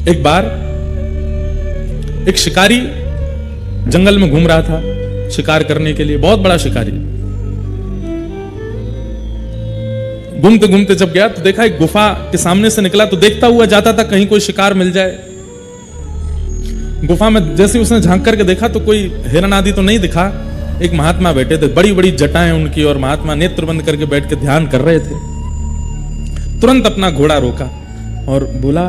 एक बार एक शिकारी जंगल में घूम रहा था शिकार करने के लिए, बहुत बड़ा शिकारी। घूमते घूमते जब गया तो देखा एक गुफा के सामने से निकला तो देखता हुआ जाता था कहीं कोई शिकार मिल जाए। गुफा में जैसे उसने झांक करके देखा तो कोई हिरण आदि तो नहीं दिखा। एक महात्मा बैठे थे, बड़ी बड़ी जटाएं उनकी, और महात्मा नेत्र बंद करके बैठ के ध्यान कर रहे थे। तुरंत अपना घोड़ा रोका और बोला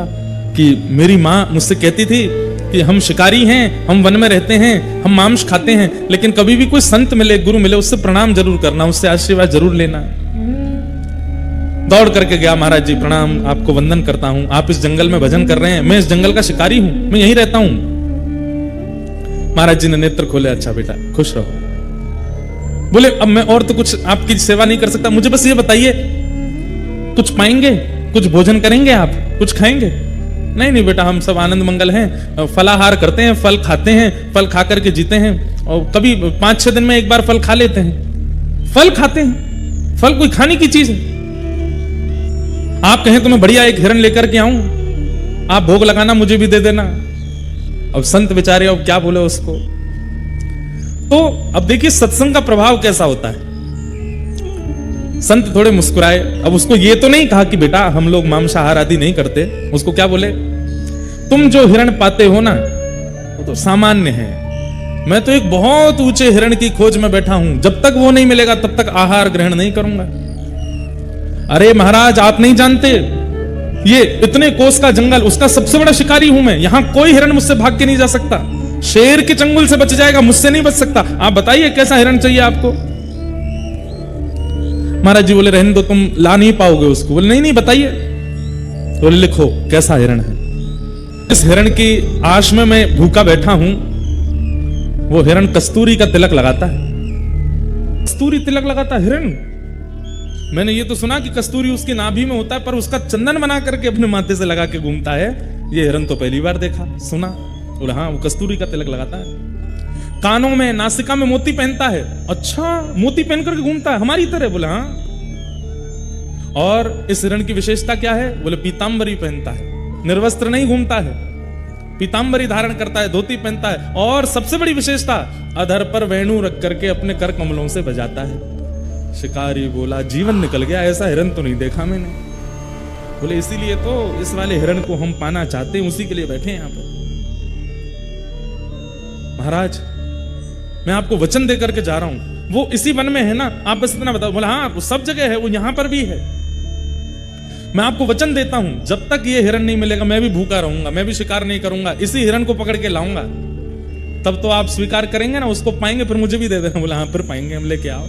कि मेरी माँ मुझसे कहती थी कि हम शिकारी हैं, हम वन में रहते हैं, हम मांस खाते हैं, लेकिन कभी भी कोई संत मिले, गुरु मिले, उससे प्रणाम जरूर करना, उससे आशीर्वाद जरूर लेना। दौड़ करके गया, महाराज जी प्रणाम, आपको वंदन करता हूं, आप इस जंगल में भजन कर रहे हैं, मैं इस जंगल का शिकारी हूं, मैं यहीं रहता हूं। महाराज जी ने नेत्र खोले, अच्छा बेटा खुश रहो। बोले अब मैं और तो कुछ आपकी सेवा नहीं कर सकता, मुझे बस ये बताइए कुछ पाएंगे, कुछ भोजन करेंगे, आप कुछ खाएंगे? नहीं नहीं बेटा, हम सब आनंद मंगल हैं, फलाहार करते हैं, फल खाते हैं, फल खा करके जीते हैं, और कभी 5-6 दिन में एक बार फल खा लेते हैं। फल खाते हैं, फल कोई खाने की चीज है? आप कहें तो मैं बढ़िया एक हिरण लेकर के आऊं, आप भोग लगाना, मुझे भी दे देना। अब संत बेचारे अब क्या बोले उसको। तो अब देखिए सत्संग का प्रभाव कैसा होता है। संत थोड़े मुस्कुराए। अब उसको ये तो नहीं कहा कि बेटा हम लोग मांसाहार आदि नहीं करते, उसको क्या बोले, तुम जो हिरण पाते हो ना वो तो सामान्य है, मैं तो एक बहुत ऊंचे हिरण की खोज में बैठा हूं, जब तक वो नहीं मिलेगा तब तक आहार ग्रहण नहीं करूंगा। अरे महाराज आप नहीं जानते, ये इतने कोस का जंगल, उसका सबसे बड़ा शिकारी हूं मैं, यहां कोई हिरण मुझसे भाग के नहीं जा सकता, शेर के चंगुल से बच जाएगा, मुझसे नहीं बच सकता। आप बताइए कैसा हिरण चाहिए आपको? महाराज जी बोले रहने दो, तुम ला नहीं पाओगे उसको। बोले नहीं नहीं बताइए। बोले लिखो कैसा हिरण है। इस हिरण की आश में मैं भूखा बैठा हूं। वो हिरण कस्तूरी का तिलक लगाता है। कस्तूरी तिलक लगाता हिरण? मैंने ये तो सुना कि कस्तूरी उसकी नाभि में होता है, पर उसका चंदन बना करके अपने माथे से लगा के घूमता है, ये हिरण तो पहली बार देखा सुना। बोले हाँ वो कस्तूरी का तिलक लगाता है। कानों में नासिका में मोती पहनता है। अच्छा मोती पहन करके घूमता है हमारी तरह? बोले हाँ। और इस हिरण की विशेषता क्या है? बोले पीतांबरी पहनता है, निर्वस्त्र नहीं घूमता है, पीतांबरी धारण करता है, धोती पहनता है, और सबसे बड़ी विशेषता अधर पर वेणु रख करके अपने कर कमलों से बजाता है। शिकारी बोला जीवन निकल गया, ऐसा हिरण तो नहीं देखा मैंने। बोले इसीलिए तो इस वाले हिरण को हम पाना चाहते हैं, उसी के लिए बैठे हैं यहां पर। महाराज मैं आपको वचन देकर के जा रहा हूं, वो इसी वन में है ना, आप बस इतना बताओ। बोला हाँ वो सब जगह है, वो यहां पर भी है। मैं आपको वचन देता हूं जब तक ये हिरण नहीं मिलेगा मैं भी भूखा रहूंगा, मैं भी शिकार नहीं करूंगा, इसी हिरण को पकड़ के लाऊंगा, तब तो आप स्वीकार करेंगे ना, उसको पाएंगे फिर मुझे भी दे देना। बोला हाँ फिर पाएंगे, हम लेके आओ।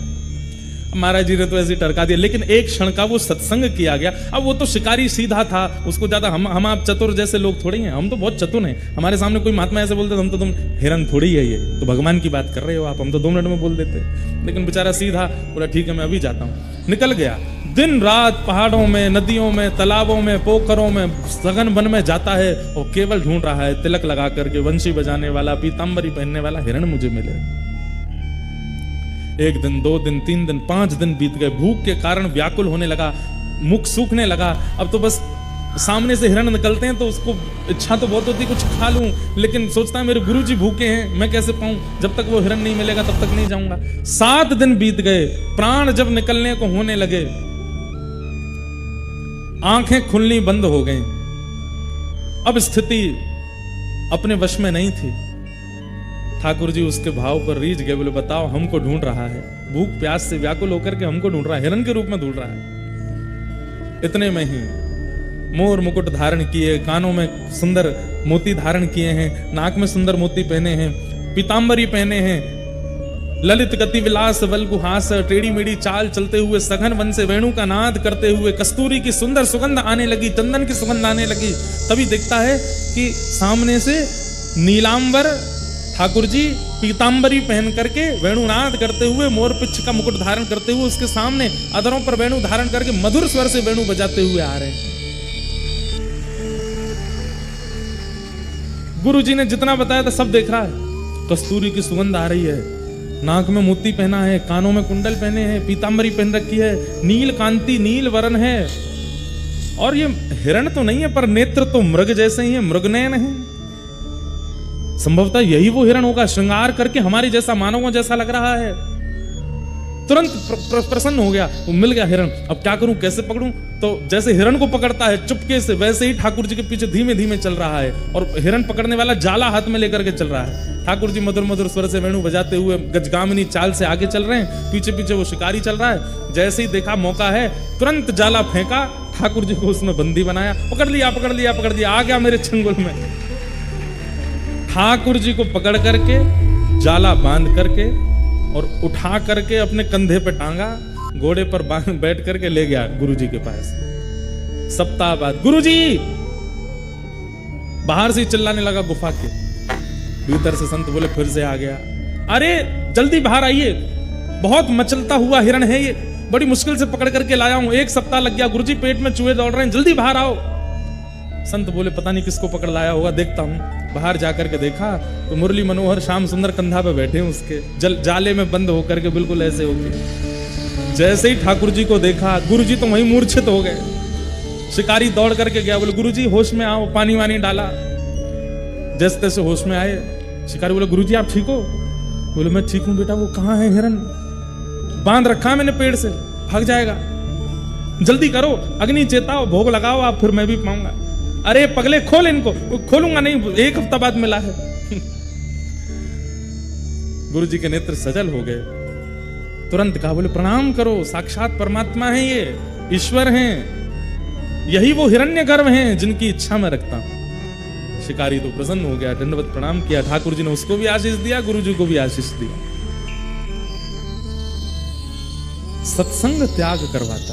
महाराज जी ने तो ऐसे टरका दिया, लेकिन एक क्षण का वो सत्संग किया गया। अब वो तो शिकारी सीधा था, उसको ज्यादा हम आप चतुर जैसे लोग थोड़ी हैं, हम तो बहुत चतुर हैं। हमारे सामने कोई महात्मा ऐसे बोलते हम तो तुम हिरण थोड़ी है, ये तो भगवान की बात कर रहे हो आप, हम तो 2 मिनट में बोल देते। लेकिन बेचारा सीधा बोला ठीक है मैं अभी जाता हूँ। निकल गया, दिन रात पहाड़ों में, नदियों में, तालाबों में, पोखरों में, सघन वन में जाता है और केवल ढूंढ रहा है तिलक लगा करके वंशी बजाने वाला, पीतांबरी पहनने वाला हिरण मुझे मिले। 1 दिन 2 दिन 3 दिन 5 दिन बीत गए। भूख के कारण व्याकुल होने लगा, मुख सूखने लगा। अब तो बस सामने से हिरण निकलते हैं तो उसको इच्छा तो बहुत होती कुछ खा लूं, लेकिन सोचता है मेरे गुरुजी भूखे हैं, मैं कैसे पाऊं, जब तक वो हिरण नहीं मिलेगा तब तक नहीं जाऊंगा। 7 दिन बीत गए, प्राण जब निकलने को होने लगे, आंखें खुलनी बंद हो गई। अब स्थिति अपने वश में नहीं थी। ठाकुर जी उसके भाव पर रीझ गए। बोले बताओ हमको ढूंढ रहा है, भूख प्यास से व्याकुल होकर के हमको ढूंढ रहा है, हिरण के रूप में ढूंढ रहा है। इतने में ही मोर मुकुट धारण किए, कानों में सुंदर मोती धारण किए हैं, नाक में सुंदर मोती पहने हैं, पीतांबरी पहने हैं, ललित गति विलास वल्गुहास, टेढ़ी मेढ़ी चाल चलते हुए सघन वन से वेणु का नाद करते हुए कस्तूरी की सुंदर सुगंध आने लगी, चंदन की सुगंध आने लगी। तभी देखता है कि सामने से नीलांबर ठाकुर जी पीतांबरी पहन करके वेणुनाद करते हुए, मोर पिच्छ का मुकुट धारण करते हुए उसके सामने अधरों पर वेणु धारण करके मधुर स्वर से वेणु बजाते हुए आ रहे हैं। गुरु जी ने जितना बताया था सब देख रहा है। कस्तूरी की सुगंध आ रही है, नाक में मोती पहना है, कानों में कुंडल पहने हैं, पीतांबरी पहन रखी है, नील कांति नील वरण है, और ये हिरण तो नहीं है, पर नेत्र तो मृग जैसे ही है, मृगनयन है। संभवतः यही वो हिरण होगा, श्रृंगार करके हमारी जैसा, मानवों जैसा लग रहा है। तुरंत प्रसन्न हो गया, वो मिल गया हिरण। अब क्या करूं, कैसे पकड़ूं? तो जैसे हिरण को पकड़ता है चुपके से, वैसे ही ठाकुर जी के पीछे धीमे धीमे चल रहा है, और हिरण पकड़ने वाला जाला हाथ में लेकर के चल रहा है। ठाकुर जी मधुर मधुर स्वर से वेणु बजाते हुए गजगामिनी चाल से आगे चल रहे हैं, पीछे पीछे वो शिकारी चल रहा है। जैसे ही देखा मौका है, तुरंत जाला फेंका, ठाकुर जी को उसमें बंदी बनाया, पकड़ लिया पकड़ लिया पकड़ लिया, आ गया मेरे चंगुल में। ठाकुर जी को पकड़ करके जाला बांध करके और उठा करके अपने कंधे पे टांगा, घोड़े पर बैठ करके ले गया गुरुजी के पास। सप्ताह बाद गुरुजी बाहर से चिल्लाने लगा गुफा के भीतर से। संत बोले फिर से आ गया, अरे जल्दी बाहर आइए, बहुत मचलता हुआ हिरण है ये, बड़ी मुश्किल से पकड़ करके लाया हूं, 1 सप्ताह लग गया गुरुजी, पेट में चूहे दौड़ रहे हैं, जल्दी बाहर आओ। संत बोले पता नहीं किसको पकड़ लाया होगा, देखता हूं। बाहर जाकर के देखा तो मुरली मनोहर श्याम सुंदर कंधा पे बैठे हैं उसके, जाले में बंद होकर के, बिल्कुल ऐसे होके। जैसे ही ठाकुर जी को देखा, गुरुजी तो वहीं मूर्छित हो गए। शिकारी दौड़ करके गया, बोले गुरुजी होश में आओ, पानी वानी डाला। जैसे तैसे होश में आए। शिकारी बोले गुरुजी आप ठीक हो? बोले मैं ठीक हूं बेटा। वो कहाँ है हिरण? बांध रखा मैंने पेड़ से, भाग जाएगा, जल्दी करो, अग्नि चेताओ, भोग लगाओ आप, फिर मैं भी पाऊंगा। अरे पगले खोल इनको। खोलूंगा नहीं, 1 हफ्ता बाद मिला है। गुरुजी के नेत्र सजल हो गए। तुरंत कहा, बोले प्रणाम करो, साक्षात परमात्मा है ये, ईश्वर हैं, यही वो हिरण्यगर्भ हैं जिनकी इच्छा मैं रखता हूं। शिकारी तो प्रसन्न हो गया, दंडवत प्रणाम किया। ठाकुर जी ने उसको भी आशीष दिया, गुरुजी को भी आशीष दिया। सत्संग त्याग करवाता।